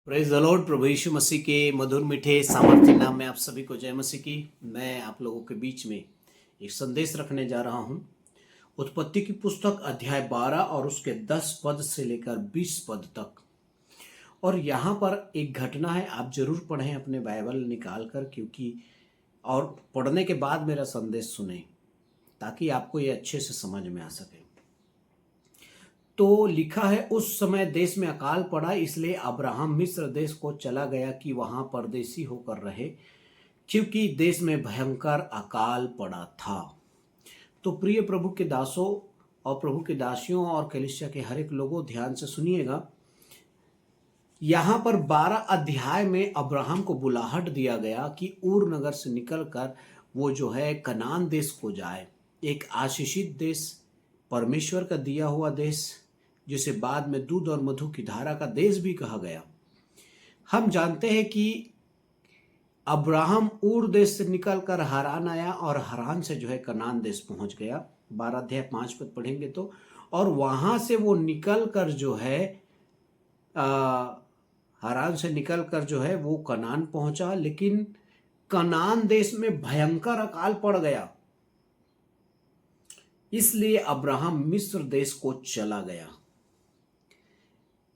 Praise the Lord. प्रभु यीशु मसीह के मधुर मीठे सामर्थ्य नाम में आप सभी को जय मसीह की। मैं आप लोगों के बीच में एक संदेश रखने जा रहा हूं। उत्पत्ति की पुस्तक अध्याय 12 और उसके 10 पद से लेकर 20 पद तक। और यहाँ पर एक घटना है, आप जरूर पढ़ें अपने बाइबल निकाल कर, क्योंकि और पढ़ने के बाद मेरा संदेश सुने ताकि आपको ये अच्छे से समझ में आ सके। तो लिखा है, उस समय देश में अकाल पड़ा, इसलिए अब्राहम मिस्र देश को चला गया कि वहां परदेसी होकर रहे, क्योंकि देश में भयंकर अकाल पड़ा था। तो प्रिय प्रभु के दासों और प्रभु के दासियों और कलीसिया के हर एक लोगों, ध्यान से सुनिएगा। यहां पर 12 अध्याय में अब्राहम को बुलाहट दिया गया कि ऊर नगर से निकलकर वो जो है कनान देश को जाए, एक आशीषित देश, परमेश्वर का दिया हुआ देश, जिसे बाद में दूध और मधु की धारा का देश भी कहा गया। हम जानते हैं कि अब्राहम ऊर देश से निकलकर हरान आया और हरान से जो है कनान देश पहुंच गया। 12 अध्याय 5 पद पढ़ेंगे तो, और वहां से वो निकलकर जो है हरान से निकलकर जो है वो कनान पहुंचा, लेकिन कनान देश में भयंकर अकाल पड़ गया, इसलिए अब्राहम मिस्र देश को चला गया।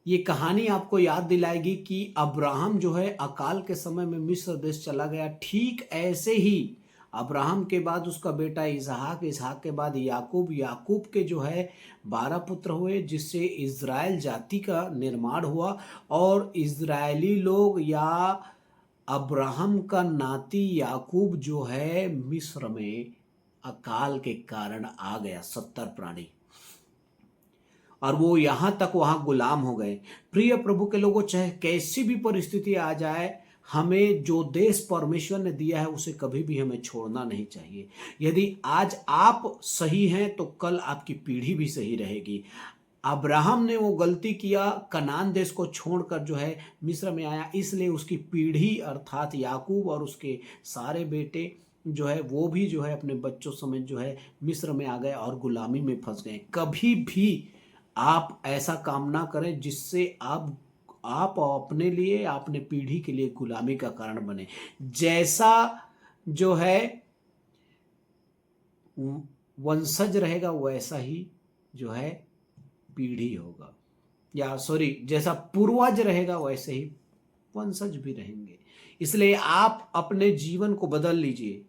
ये कहानी आपको याद दिलाएगी कि अब्राहम जो है अकाल के समय में मिस्र देश चला गया। ठीक ऐसे ही अब्राहम के बाद उसका बेटा इसहाक, इसहाक के बाद याकूब, याकूब के जो है 12 पुत्र हुए, जिससे इज़राइल जाति का निर्माण हुआ। और इज़राइली लोग या अब्राहम का नाती याकूब जो है मिस्र में अकाल के कारण आ गया, 70 प्राणी, और वो यहां तक वहां गुलाम हो गए। प्रिय प्रभु के लोगों, चाहे कैसी भी परिस्थिति आ जाए, हमें जो देश परमेश्वर ने दिया है उसे कभी भी हमें छोड़ना नहीं चाहिए। यदि आज आप सही हैं तो कल आपकी पीढ़ी भी सही रहेगी। अब्राहम ने वो गलती किया, कनान देश को छोड़कर जो है मिस्र में आया, इसलिए उसकी पीढ़ी अर्थात याकूब और उसके सारे बेटे जो है वो भी जो है अपने बच्चों समेत जो है मिस्र में आ गए और गुलामी में फंस गए। कभी भी आप ऐसा काम ना करें जिससे आप अपने लिए, अपने पीढ़ी के लिए गुलामी का कारण बने। जैसा जो है वंशज रहेगा वैसा ही जो है पीढ़ी होगा, या सॉरी, जैसा पूर्वज रहेगा वैसे ही वंशज भी रहेंगे। इसलिए आप अपने जीवन को बदल लीजिए।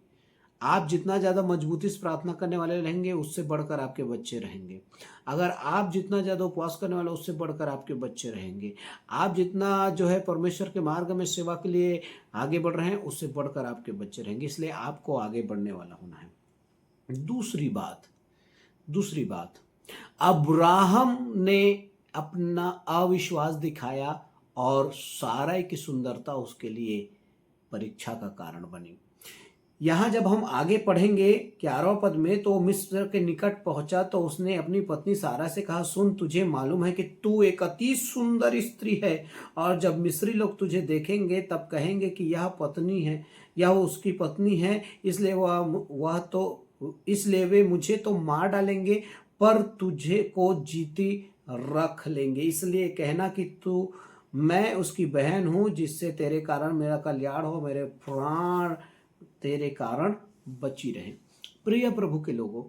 आप जितना ज़्यादा मजबूती से प्रार्थना करने वाले रहेंगे, उससे बढ़कर आपके बच्चे रहेंगे। अगर आप जितना ज़्यादा उपवास करने वाले, उससे बढ़कर आपके बच्चे रहेंगे। आप जितना जो है परमेश्वर के मार्ग में सेवा के लिए आगे बढ़ रहे हैं, उससे बढ़कर आपके बच्चे रहेंगे। इसलिए आपको आगे बढ़ने वाला होना है। दूसरी बात, अब्राहम ने अपना अविश्वास दिखाया और सारै की सुंदरता उसके लिए परीक्षा का कारण बनी। यहाँ जब हम आगे पढ़ेंगे 11वें पद में, तो मिस्र के निकट पहुंचा तो उसने अपनी पत्नी सारा से कहा, सुन, तुझे मालूम है कि तू एक अति सुंदर स्त्री है, और जब मिस्री लोग तुझे देखेंगे तब कहेंगे कि यह पत्नी है, यह उसकी पत्नी है, इसलिए वे मुझे तो मार डालेंगे, पर तुझे को जीती रख लेंगे। इसलिए कहना कि मैं उसकी बहन हूं, जिससे तेरे कारण मेरा कल्याण हो, मेरे प्राण तेरे कारण बची रहे। प्रिय प्रभु के लोगों,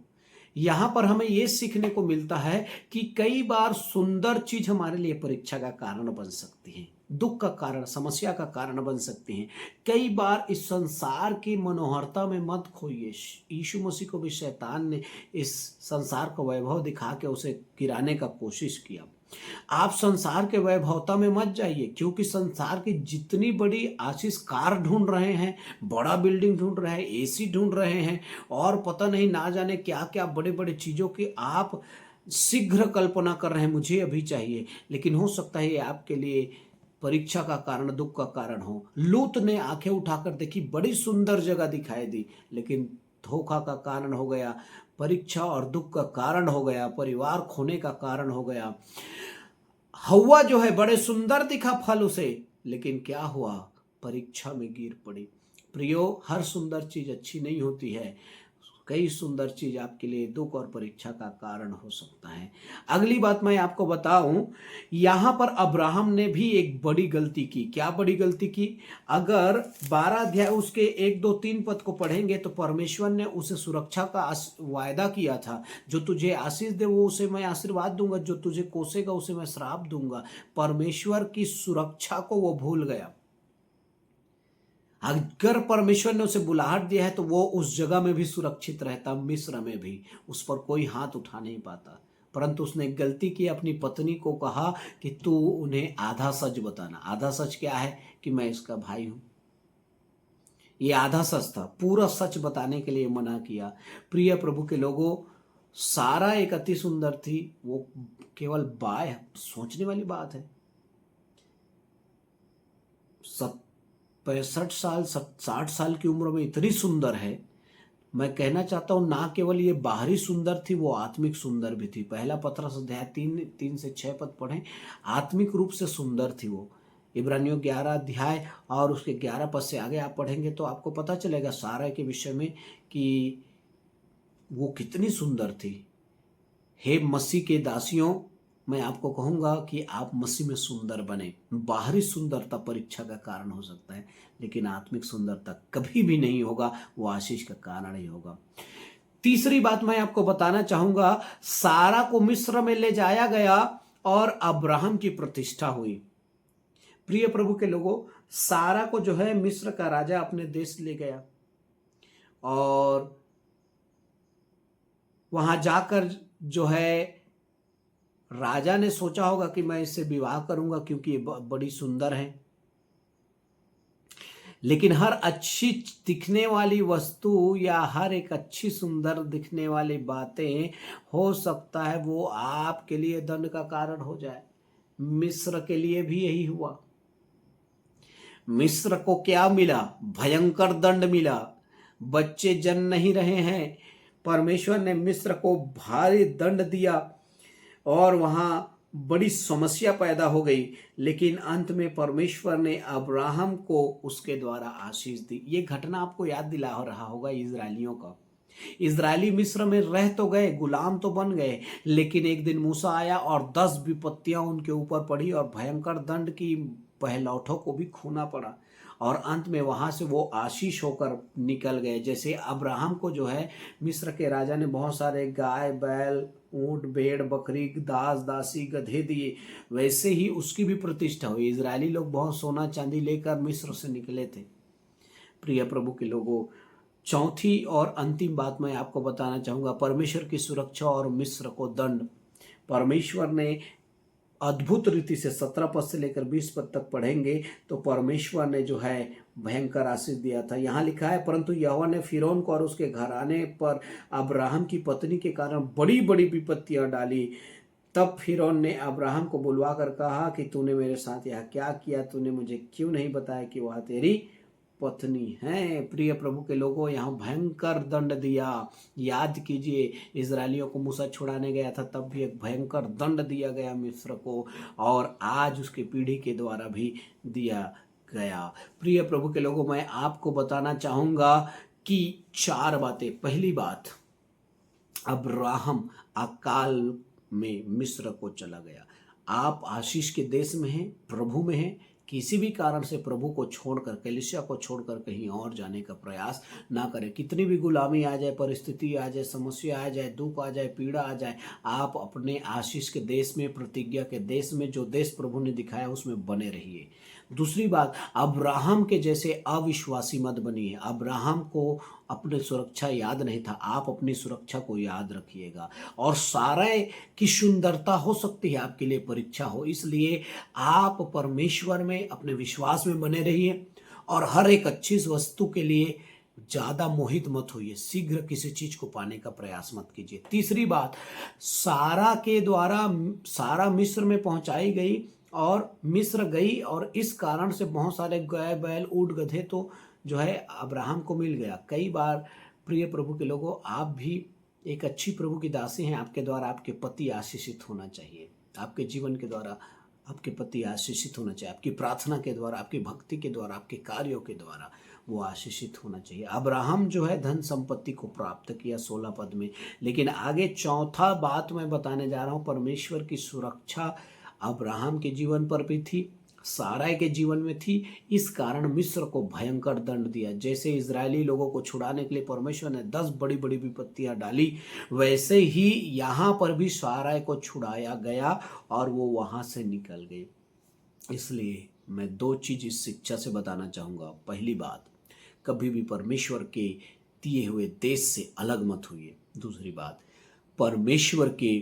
यहां पर हमें यह सीखने को मिलता है कि कई बार सुंदर चीज हमारे लिए परीक्षा का कारण बन सकती है, दुख का कारण, समस्या का कारण बन सकती हैं। कई बार इस संसार की मनोहरता में मत खोइए। यीशु मसीह को भी शैतान ने इस संसार को वैभव दिखा के उसे गिराने का कोशिश किया। आप संसार के वैभवता में मत जाइए, क्योंकि संसार की जितनी बड़ी आशीष, कार ढूंढ रहे हैं, बड़ा बिल्डिंग ढूंढ रहे हैं, एसी ढूंढ रहे हैं, और पता नहीं ना जाने क्या क्या बड़े बड़े चीजों की आप शीघ्र कल्पना कर रहे हैं, मुझे अभी चाहिए। लेकिन हो सकता है ये आपके लिए परीक्षा का कारण, दुख का कारण हो। लूत ने आंखें उठाकर देखी, बड़ी सुंदर जगह दिखाई दी, लेकिन धोखा का कारण हो गया, परीक्षा और दुख का कारण हो गया, परिवार खोने का कारण हो गया। हव्वा जो है बड़े सुंदर दिखा फल उसे, लेकिन क्या हुआ, परीक्षा में गिर पड़ी। प्रियो, हर सुंदर चीज अच्छी नहीं होती है। कई सुंदर चीज आपके लिए दुख और परीक्षा का कारण हो सकता है। अगली बात मैं आपको बताऊं, यहां पर अब्राहम ने भी एक बड़ी गलती की। क्या बड़ी गलती की? अगर 12 अध्याय उसके 1 2 3 पद को पढ़ेंगे तो परमेश्वर ने उसे सुरक्षा का वायदा किया था। जो तुझे आशीष दे वो उसे मैं आशीर्वाद दूंगा, जो तुझे कोसेगा उसे मैं श्राप दूंगा। परमेश्वर की सुरक्षा को वो भूल गया। अगर परमेश्वर ने उसे बुलाहट दिया है तो वो उस जगह में भी सुरक्षित रहता, मिस्र में भी उस पर कोई हाथ उठा नहीं पाता। परंतु उसने एक गलती की, अपनी पत्नी को कहा कि तू उन्हें आधा सच बताना। आधा सच क्या है? कि मैं इसका भाई हूं। ये आधा सच था, पूरा सच बताने के लिए मना किया। प्रिय प्रभु के लोगों, सारा एक अति सुंदर थी, वो केवल बाय सोचने वाली बात है। 65 साल 60 साल की उम्र में इतनी सुंदर है। मैं कहना चाहता हूं, ना केवल ये बाहरी सुंदर थी, वो आत्मिक सुंदर भी थी। पहला पतरस अध्याय 3 से 6 पद पढ़ें, आत्मिक रूप से सुंदर थी वो। इब्रानियों 11 अध्याय और उसके 11 पद से आगे आप पढ़ेंगे तो आपको पता चलेगा सारा के विषय में कि वो कितनी सुंदर थी। हे मसीह के दासियों, मैं आपको कहूंगा कि आप मसीह में सुंदर बने। बाहरी सुंदरता परीक्षा का कारण हो सकता है, लेकिन आत्मिक सुंदरता कभी भी नहीं होगा, वो आशीष का कारण ही होगा। तीसरी बात मैं आपको बताना चाहूंगा, सारा को मिस्र में ले जाया गया और अब्राहम की प्रतिष्ठा हुई। प्रिय प्रभु के लोगों, सारा को जो है मिस्र का राजा अपने देश ले गया और वहां जाकर जो है राजा ने सोचा होगा कि मैं इससे विवाह करूंगा क्योंकि ये बड़ी सुंदर है। लेकिन हर अच्छी दिखने वाली वस्तु या हर एक अच्छी सुंदर दिखने वाली बातें हो सकता है वो आपके लिए दंड का कारण हो जाए। मिस्र के लिए भी यही हुआ। मिस्र को क्या मिला? भयंकर दंड मिला। बच्चे जन्म नहीं रहे हैं। परमेश्वर ने मिस्र को भारी दंड दिया और वहां बड़ी समस्या पैदा हो गई। लेकिन अंत में परमेश्वर ने अब्राहम को उसके द्वारा आशीष दी। ये घटना आपको याद दिला रहा होगा इजरायलियों का। इजरायली मिस्र में रह तो गए, गुलाम तो बन गए, लेकिन एक दिन मूसा आया और 10 विपत्तियां उनके ऊपर पड़ी और भयंकर दंड की पहलौठों को भी खोना पड़ा और अंत में वहां से वो आशीष होकर निकल गए। जैसे अब्राहम को जो है मिस्र के राजा ने बहुत सारे गाय बैल ऊंट भेड़ बकरी दास दासी गधे दिए, वैसे ही उसकी भी प्रतिष्ठा हुई। इजरायली लोग बहुत सोना चांदी लेकर मिस्र से निकले थे। प्रिय प्रभु के लोगों, चौथी और अंतिम बात मैं आपको बताना चाहूंगा, परमेश्वर की सुरक्षा और मिस्र को दंड। परमेश्वर ने अद्भुत रीति से 17 पद से लेकर 20 पद तक पढ़ेंगे तो परमेश्वर ने जो है भयंकर आशीष दिया था। यहाँ लिखा है, परंतु यहोवा ने फिरौन को और उसके घराने पर अब्राहम की पत्नी के कारण बड़ी बड़ी विपत्तियां डाली। तब फिरौन ने अब्राहम को बुलवा कर कहा कि तूने मेरे साथ यह क्या किया? तूने मुझे क्यों नहीं बताया कि वह तेरी पत्नी है? प्रिय प्रभु के लोगों, यहाँ भयंकर दंड दिया। याद कीजिए, इजरायलियों को मूसा छुड़ाने गया था तब भी एक भयंकर दंड दिया गया मिस्र को, और आज उसके पीढ़ी के द्वारा भी दिया गया। प्रिय प्रभु के लोगों, मैं आपको बताना चाहूंगा कि 4 बातें। पहली बात, अब्राहम अकाल में मिस्र को चला गया। आप आशीष के देश में हैं, प्रभु में हैं, किसी भी कारण से प्रभु को छोड़कर, कलीसिया को छोड़कर कहीं और जाने का प्रयास ना करें। कितनी भी गुलामी आ जाए, परिस्थिति आ जाए, समस्या आ जाए, दुख आ जाए, पीड़ा आ जाए, आप अपने आशीष के देश में, प्रतिज्ञा के देश में, जो देश प्रभु ने दिखाया उसमें बने रहिए। दूसरी बात, अब्राहम के जैसे अविश्वासी मत बनिए। अब्राहम को अपनी सुरक्षा याद नहीं था, आप अपनी सुरक्षा को याद रखिएगा। और सारे की सुंदरता हो सकती है आपके लिए परीक्षा हो, इसलिए आप परमेश्वर में अपने विश्वास में बने रहिए और हर एक अच्छी वस्तु के लिए ज्यादा मोहित मत होइए। शीघ्र किसी चीज को पाने का प्रयास मत कीजिए। तीसरी बात, सारा के द्वारा सारा मिस्र में पहुंचाई गई और मिस्र गई और इस कारण से बहुत सारे गाय बैल ऊंट गधे तो जो है अब्राहम को मिल गया। कई बार प्रिय प्रभु के लोगों, आप भी एक अच्छी प्रभु की दासी हैं, आपके द्वारा आपके पति आशीषित होना चाहिए, आपके जीवन के द्वारा आपके पति आशीषित होना चाहिए, आपकी प्रार्थना के द्वारा, आपकी भक्ति के द्वारा, आपके कार्यों के द्वारा वो आशीषित होना चाहिए। अब्राहम जो है धन संपत्ति को प्राप्त किया 16 पद में, लेकिन आगे चौथा बात मैं बताने जा रहा हूँ, परमेश्वर की सुरक्षा अब्राहम के जीवन पर भी थी, साराय के जीवन में थी। इस कारण मिस्र को भयंकर दंड दिया। जैसे इजरायली लोगों को छुड़ाने के लिए परमेश्वर ने 10 बड़ी बड़ी विपत्तियां डाली, वैसे ही यहाँ पर भी साराय को छुड़ाया गया और वो वहाँ से निकल गई। इसलिए मैं 2 चीज़ इस शिक्षा से बताना चाहूँगा। पहली बात, कभी भी परमेश्वर के दिए हुए देश से अलग मत होइए। दूसरी बात, परमेश्वर के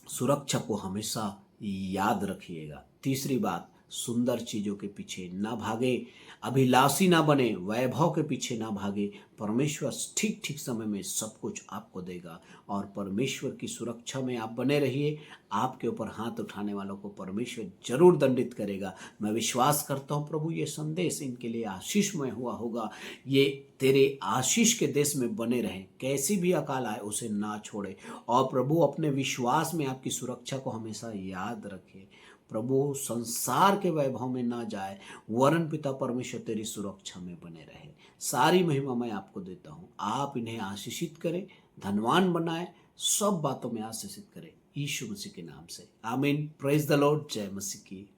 सुरक्षा को हमेशा याद रखिएगा। तीसरी बात, सुंदर चीज़ों के पीछे ना भागे, अभिलाषी ना बने, वैभव के पीछे ना भागे। परमेश्वर ठीक ठीक समय में सब कुछ आपको देगा और परमेश्वर की सुरक्षा में आप बने रहिए। आपके ऊपर हाथ उठाने वालों को परमेश्वर जरूर दंडित करेगा। मैं विश्वास करता हूँ प्रभु ये संदेश इनके लिए आशीषमय हुआ होगा। ये तेरे आशीष के देश में बने रहें, कैसी भी अकाल आए उसे ना छोड़े और प्रभु अपने विश्वास में आपकी सुरक्षा को हमेशा याद रखे। प्रभु संसार के वैभव में ना जाए, वरन पिता परमेश्वर तेरी सुरक्षा में बने रहे। सारी महिमा मैं आपको देता हूँ। आप इन्हें आशीषित करें, धनवान बनाए, सब बातों में आशीषित करें, यीशु मसीह के नाम से आमीन। Praise the Lord. जय मसीह की।